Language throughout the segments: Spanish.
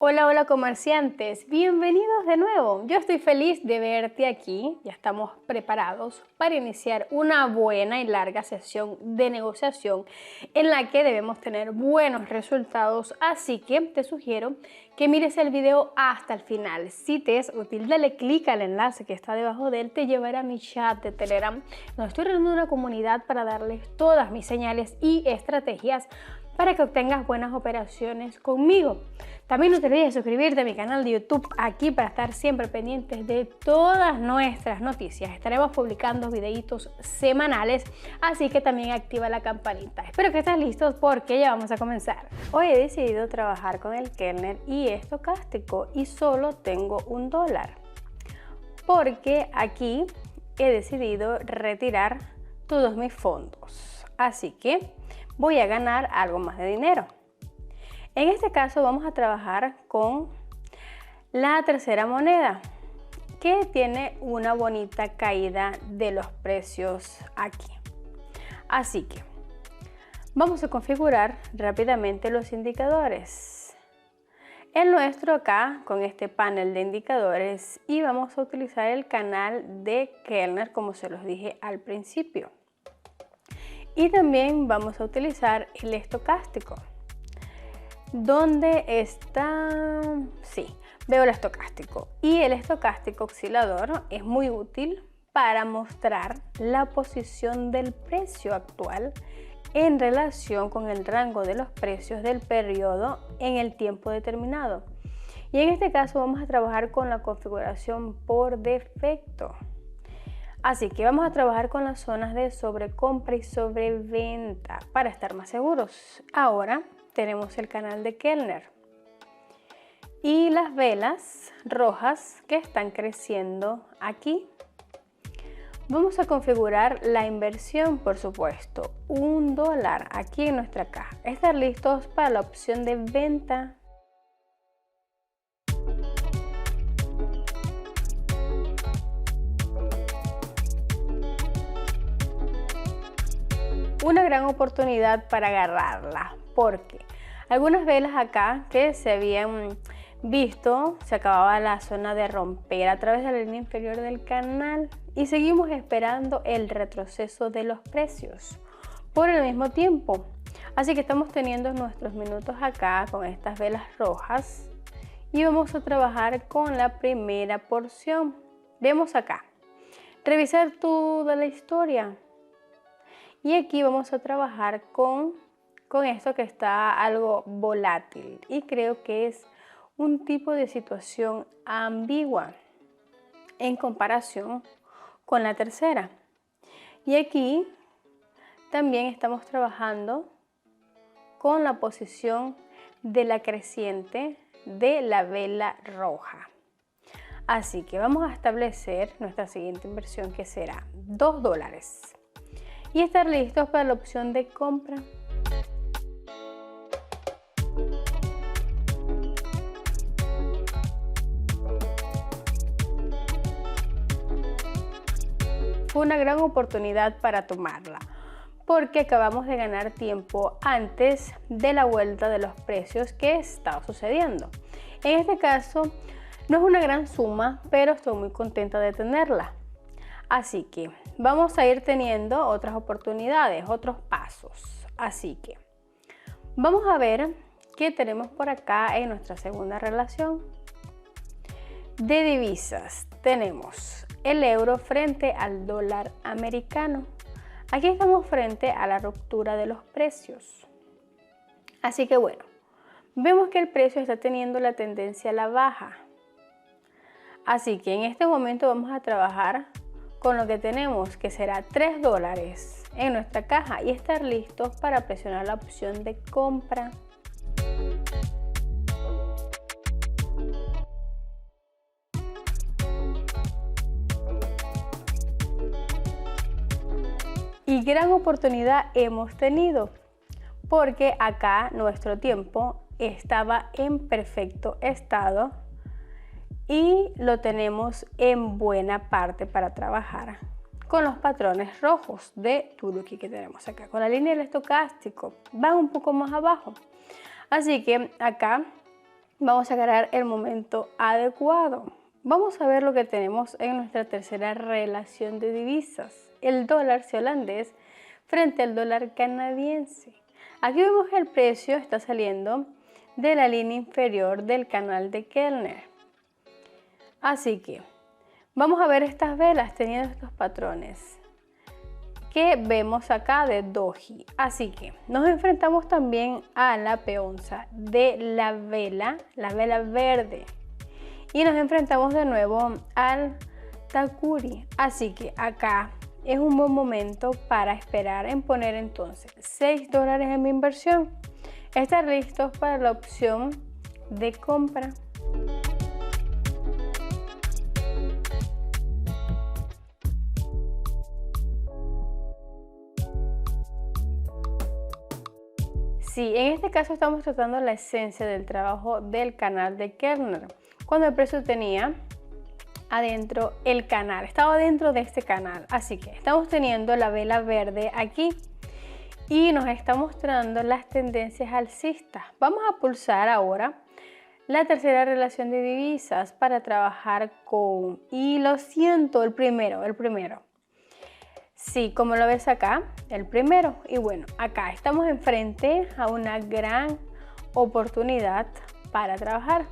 Hola, hola comerciantes, bienvenidos de nuevo. Yo estoy feliz de verte aquí. Ya estamos preparados para iniciar una buena y larga sesión de negociación en la que debemos tener buenos resultados. Así que te sugiero que mires el video hasta el final. Si te es útil, dale clic al enlace que está debajo de él, te llevará a mi chat de Telegram, donde estoy reuniendo una comunidad para darles todas mis señales y estrategias para que obtengas buenas operaciones conmigo. También no te olvides de suscribirte a mi canal de YouTube aquí para estar siempre pendientes de todas nuestras noticias. Estaremos publicando videitos semanales, así que también activa la campanita. Espero que estés listos porque ya vamos a comenzar. Hoy he decidido trabajar con el Kellner y estocástico y solo tengo $1 porque aquí he decidido retirar todos mis fondos. Así que voy a ganar algo más de dinero. En este caso vamos a trabajar con la tercera moneda, que tiene una bonita caída de los precios aquí. Así que vamos a configurar rápidamente los indicadores. El nuestro acá con este panel de indicadores, y vamos a utilizar el canal de Kellner como se los dije al principio. Y también vamos a utilizar el estocástico. ¿Dónde está? Sí, veo el estocástico. Y el estocástico oscilador es muy útil para mostrar la posición del precio actual en relación con el rango de los precios del periodo en el tiempo determinado. Y en este caso vamos a trabajar con la configuración por defecto. Así que vamos a trabajar con las zonas de sobrecompra y sobreventa para estar más seguros. Ahora tenemos el canal de Kellner y las velas rojas que están creciendo aquí. Vamos a configurar la inversión, por supuesto, $1 aquí en nuestra caja. Estar listos para la opción de venta. Una gran oportunidad para agarrarla, porque algunas velas acá que se habían visto, se acababa la zona de romper a través de la línea inferior del canal y seguimos esperando el retroceso de los precios por el mismo tiempo. Así que estamos teniendo nuestros minutos acá con estas velas rojas y vamos a trabajar con la primera porción. Vemos acá, revisar toda la historia. Y aquí vamos a trabajar con esto que está algo volátil y creo que es un tipo de situación ambigua en comparación con la tercera. Y aquí también estamos trabajando con la posición de la creciente de la vela roja. Así que vamos a establecer nuestra siguiente inversión, que será $2. Y estar listos para la opción de compra. Fue una gran oportunidad para tomarla, porque acabamos de ganar tiempo antes de la vuelta de los precios que estaba sucediendo. En este caso no es una gran suma, pero estoy muy contenta de tenerla. Así que vamos a ir teniendo otras oportunidades, otros pasos. Así que vamos a ver qué tenemos por acá en nuestra segunda relación. De divisas tenemos el euro frente al dólar americano. Aquí estamos frente a la ruptura de los precios. Así que bueno, vemos que el precio está teniendo la tendencia a la baja. Así que en este momento vamos a trabajar con lo que tenemos, que será $3 en nuestra caja, y estar listos para presionar la opción de compra. Y gran oportunidad hemos tenido, porque acá nuestro tiempo estaba en perfecto estado y lo tenemos en buena parte para trabajar con los patrones rojos de Turuki que tenemos acá. Con la línea del estocástico van un poco más abajo. Así que acá vamos a agarrar el momento adecuado. Vamos a ver lo que tenemos en nuestra tercera relación de divisas, el dólar holandés frente al dólar canadiense. Aquí vemos que el precio está saliendo de la línea inferior del canal de Kellner. Así que vamos a ver estas velas teniendo estos patrones que vemos acá de doji. Así que nos enfrentamos también a la peonza de la vela verde. Y nos enfrentamos de nuevo al Takuri. Así que acá es un buen momento para esperar en poner entonces $6 en mi inversión. Estar listos para la opción de compra. Sí, en este caso estamos tratando la esencia del trabajo del canal de Kellner. Cuando el precio tenía adentro el canal, estaba dentro de este canal. Así que estamos teniendo la vela verde aquí y nos está mostrando las tendencias alcistas. Vamos a pulsar ahora la tercera relación de divisas para trabajar con, y lo siento, el primero. Sí, como lo ves acá, el primero. Y bueno, acá estamos enfrente a una gran oportunidad para trabajar.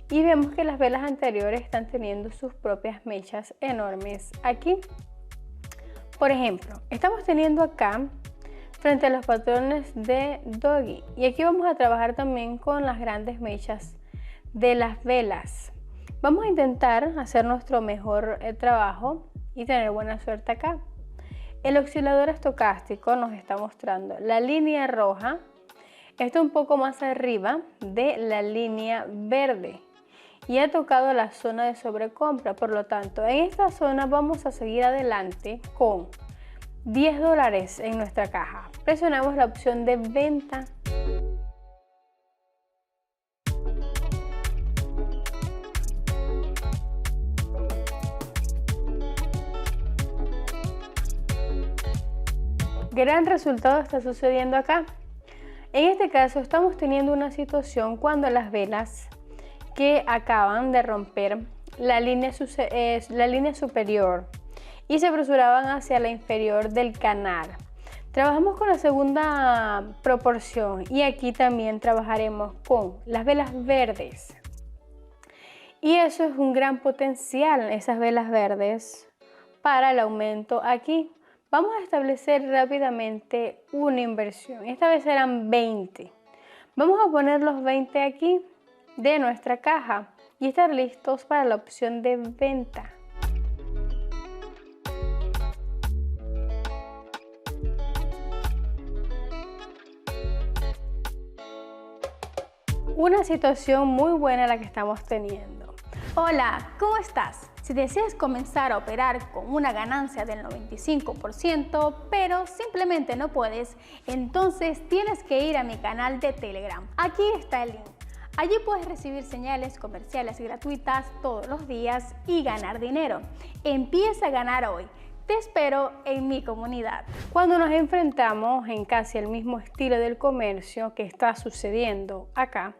Y vemos que las velas anteriores están teniendo sus propias mechas enormes aquí. Por ejemplo, estamos teniendo acá frente a los patrones de doji. Y aquí vamos a trabajar también con las grandes mechas de las velas. Vamos a intentar hacer nuestro mejor trabajo y tener buena suerte acá. El oscilador estocástico nos está mostrando la línea roja, está un poco más arriba de la línea verde y ha tocado la zona de sobrecompra. Por lo tanto, en esta zona vamos a seguir adelante con $10 en nuestra caja. Presionamos la opción de venta. Gran resultado está sucediendo acá. En este caso estamos teniendo una situación cuando las velas que acaban de romper la línea superior y se apresuraban hacia la inferior del canal. Trabajamos con la segunda proporción y aquí también trabajaremos con las velas verdes. Y eso es un gran potencial, esas velas verdes, para el aumento aquí. Vamos a establecer rápidamente una inversión. Esta vez serán 20. Vamos a poner los 20 aquí de nuestra caja y estar listos para la opción de venta. Una situación muy buena la que estamos teniendo. Hola, ¿cómo estás? Si deseas comenzar a operar con una ganancia del 95%, pero simplemente no puedes, entonces tienes que ir a mi canal de Telegram. Aquí está el link. Allí puedes recibir señales comerciales gratuitas todos los días y ganar dinero. Empieza a ganar hoy. Te espero en mi comunidad. Cuando nos enfrentamos en casi el mismo estilo del comercio que está sucediendo acá,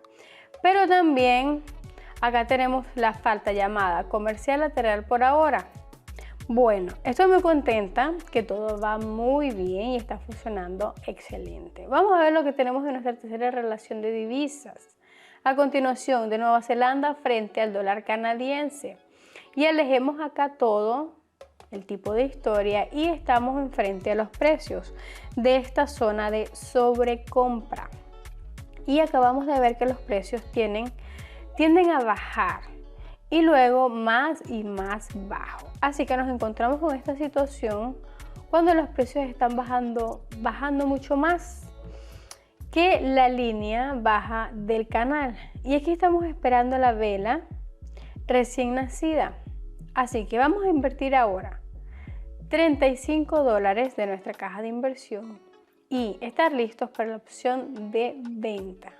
pero también acá tenemos la falta llamada comercial lateral por ahora. Bueno, estoy muy contenta que todo va muy bien y está funcionando excelente. Vamos a ver lo que tenemos en nuestra tercera relación de divisas. A continuación, de Nueva Zelanda frente al dólar canadiense. Y alejemos acá todo el tipo de historia y estamos enfrente a los precios de esta zona de sobrecompra. Y acabamos de ver que los precios tienden a bajar y luego más y más bajo. Así que nos encontramos con esta situación cuando los precios están bajando mucho más que la línea baja del canal. Y aquí estamos esperando la vela recién nacida. Así que vamos a invertir ahora $35 de nuestra caja de inversión y estar listos para la opción de venta.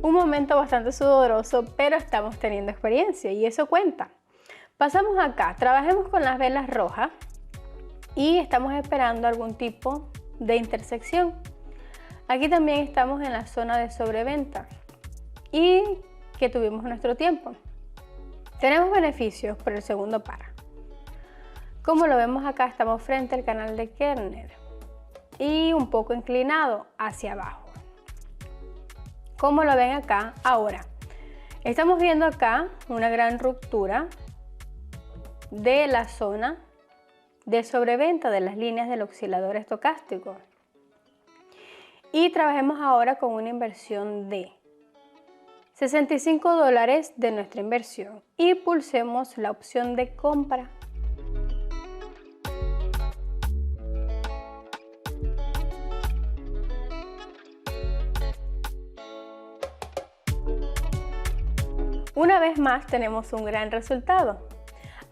Un momento bastante sudoroso, pero estamos teniendo experiencia y eso cuenta. Pasamos acá, trabajemos con las velas rojas y estamos esperando algún tipo de intersección. Aquí también estamos en la zona de sobreventa y que tuvimos nuestro tiempo. Tenemos beneficios por el segundo par. Como lo vemos acá, estamos frente al canal de Kerner y un poco inclinado hacia abajo. Como lo ven acá, ahora estamos viendo acá una gran ruptura de la zona de sobreventa de las líneas del oscilador estocástico. Y trabajemos ahora con una inversión de $65 de nuestra inversión y pulsemos la opción de compra. Una vez más tenemos un gran resultado.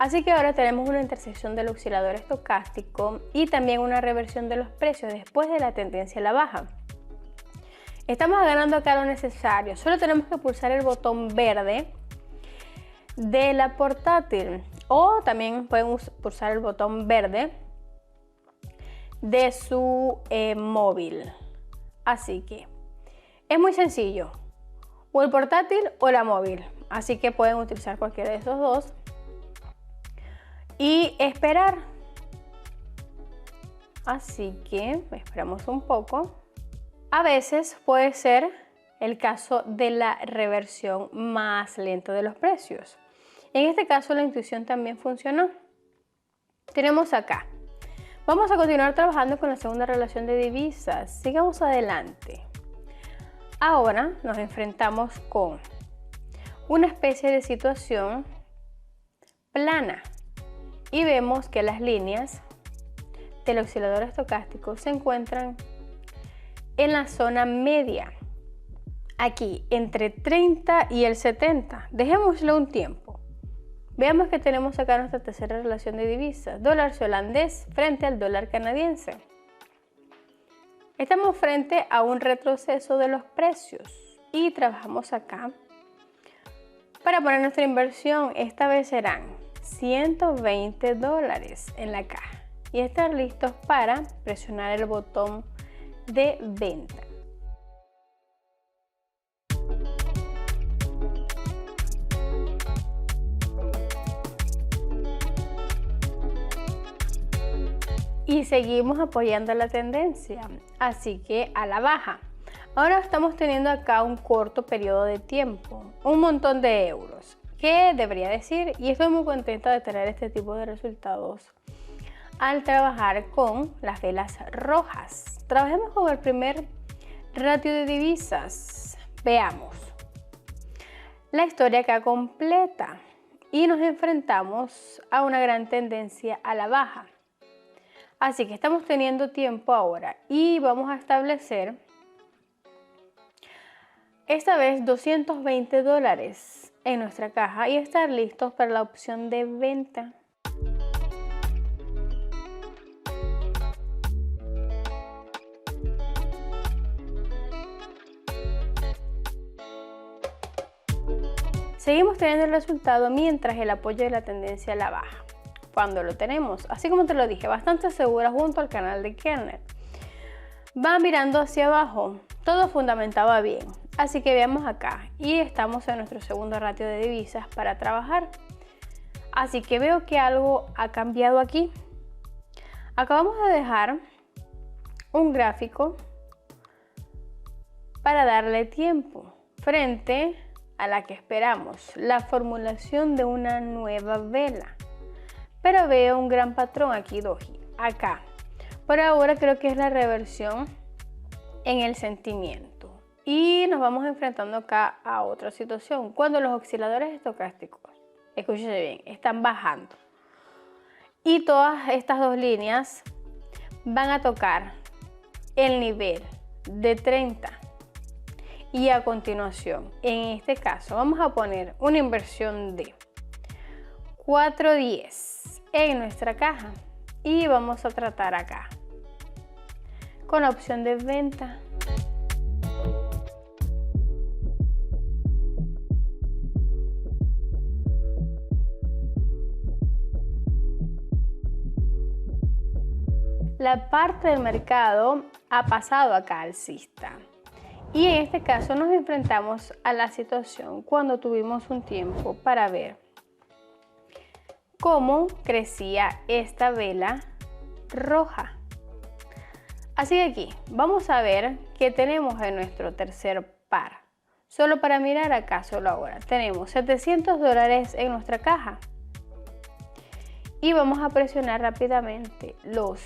Así que ahora tenemos una intersección del oscilador estocástico y también una reversión de los precios después de la tendencia a la baja. Estamos ganando acá lo necesario, solo tenemos que pulsar el botón verde de la portátil o también pueden pulsar el botón verde de su móvil. Así que es muy sencillo, o el portátil o la móvil, así que pueden utilizar cualquiera de esos dos y esperar. Así que esperamos un poco. A veces puede ser el caso de la reversión más lenta de los precios. En este caso la intuición también funcionó. Tenemos acá. Vamos a continuar trabajando con la segunda relación de divisas. Sigamos adelante. Ahora nos enfrentamos con una especie de situación plana y vemos que las líneas del oscilador estocástico se encuentran en la zona media, aquí entre 30 y el 70. Dejémoslo un tiempo. Veamos que tenemos acá nuestra tercera relación de divisas, dólar holandés frente al dólar canadiense. Estamos frente a un retroceso de los precios y trabajamos acá para poner nuestra inversión. Esta vez serán $120 en la caja y estar listos para presionar el botón de venta. Y seguimos apoyando la tendencia, así que a la baja. Ahora estamos teniendo acá un corto periodo de tiempo, un montón de euros. ¿Qué debería decir? Y estoy muy contenta de tener este tipo de resultados al trabajar con las velas rojas. Trabajemos con el primer ratio de divisas. Veamos la historia acá completa y nos enfrentamos a una gran tendencia a la baja. Así que estamos teniendo tiempo ahora y vamos a establecer esta vez $220 en nuestra caja y estar listos para la opción de venta. Seguimos teniendo el resultado mientras el apoyo de la tendencia a la baja. Cuando lo tenemos, así como te lo dije, bastante segura junto al canal de Kerner. Va mirando hacia abajo, todo fundamentaba bien. Así que veamos acá y estamos en nuestro segundo ratio de divisas para trabajar. Así que veo que algo ha cambiado aquí. Acabamos de dejar un gráfico para darle tiempo frente a la que esperamos, la formulación de una nueva vela. Pero veo un gran patrón aquí, doji, acá. Por ahora creo que es la reversión en el sentimiento. Y nos vamos enfrentando acá a otra situación. Cuando los osciladores estocásticos, escúchese bien, están bajando. Y todas estas dos líneas van a tocar el nivel de 30. Y a continuación, en este caso, vamos a poner una inversión de 4.10 en nuestra caja y vamos a tratar acá con la opción de venta. la parte del mercado ha pasado acá alcista. Y en este caso nos enfrentamos a la situación cuando tuvimos un tiempo para ver cómo crecía esta vela roja. Así que aquí vamos a ver qué tenemos en nuestro tercer par. Solo para mirar acá, solo ahora, tenemos $700 en nuestra caja. Y vamos a presionar rápidamente los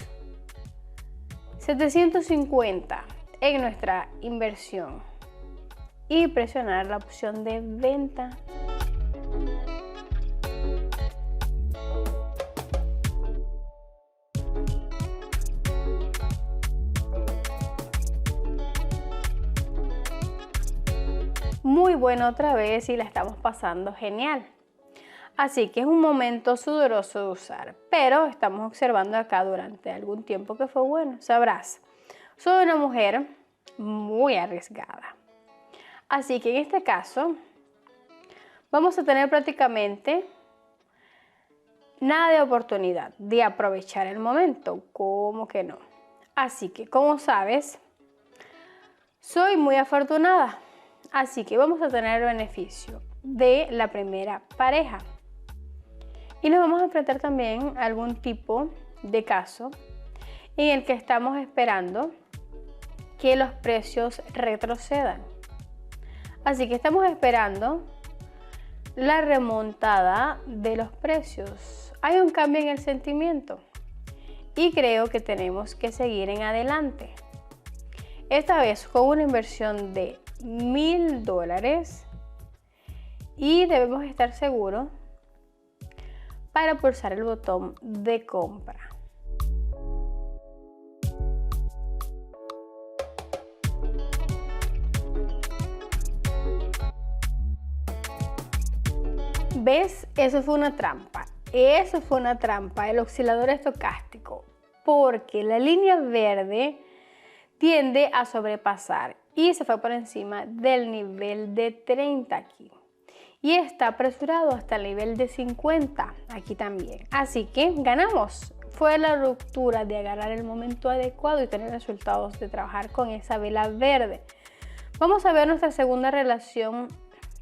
750 en nuestra inversión y presionar la opción de venta. Muy bueno otra vez y la estamos pasando genial. Así que es un momento sudoroso de usar, pero estamos observando acá durante algún tiempo que fue bueno. Sabrás, soy una mujer muy arriesgada. Así que en este caso vamos a tener prácticamente nada de oportunidad de aprovechar el momento, ¿cómo que no? Así que como sabes, soy muy afortunada. Así que vamos a tener el beneficio de la primera pareja. Y nos vamos a enfrentar también a algún tipo de caso en el que estamos esperando que los precios retrocedan. Así que estamos esperando la remontada de los precios. Hay un cambio en el sentimiento y creo que tenemos que seguir en adelante. Esta vez con una inversión de $1000 y debemos estar seguros para pulsar el botón de compra. ¿Ves? Eso fue una trampa. Eso fue una trampa, el oscilador estocástico, porque la línea verde tiende a sobrepasar y se fue por encima del nivel de 30 aquí. Y está apresurado hasta el nivel de 50 aquí también. Así que ganamos. Fue la ruptura de agarrar el momento adecuado y tener resultados de trabajar con esa vela verde. Vamos a ver nuestra segunda relación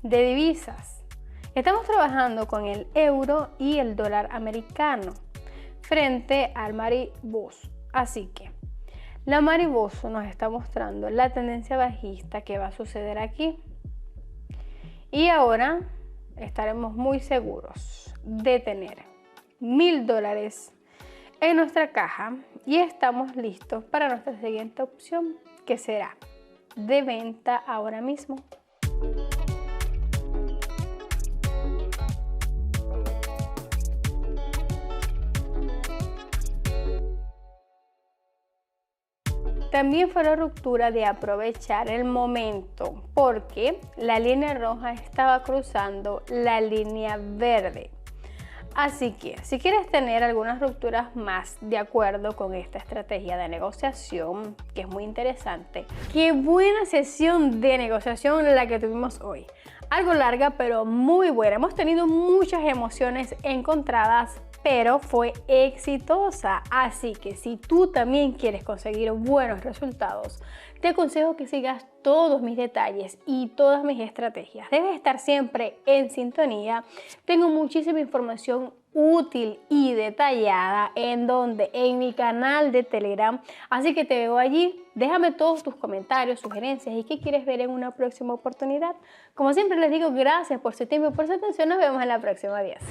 de divisas. Estamos trabajando con el euro y el dólar americano frente al Mariboso. Así que la Mariboso nos está mostrando la tendencia bajista que va a suceder aquí. Y ahora estaremos muy seguros de tener $1000 en nuestra caja y estamos listos para nuestra siguiente opción, que será de venta ahora mismo. También fue la ruptura de aprovechar el momento porque la línea roja estaba cruzando la línea verde. Así que si quieres tener algunas rupturas más de acuerdo con esta estrategia de negociación, que es muy interesante, qué buena sesión de negociación la que tuvimos hoy. Algo larga pero muy buena. Hemos tenido muchas emociones encontradas, pero fue exitosa. Así que si tú también quieres conseguir buenos resultados, te aconsejo que sigas todos mis detalles y todas mis estrategias. Debes estar siempre en sintonía. Tengo muchísima información útil y detallada en mi canal de Telegram, así que te veo allí. Déjame todos tus comentarios, sugerencias y qué quieres ver en una próxima oportunidad. Como siempre les digo, gracias por su tiempo y por su atención. Nos vemos en la próxima. Adiós.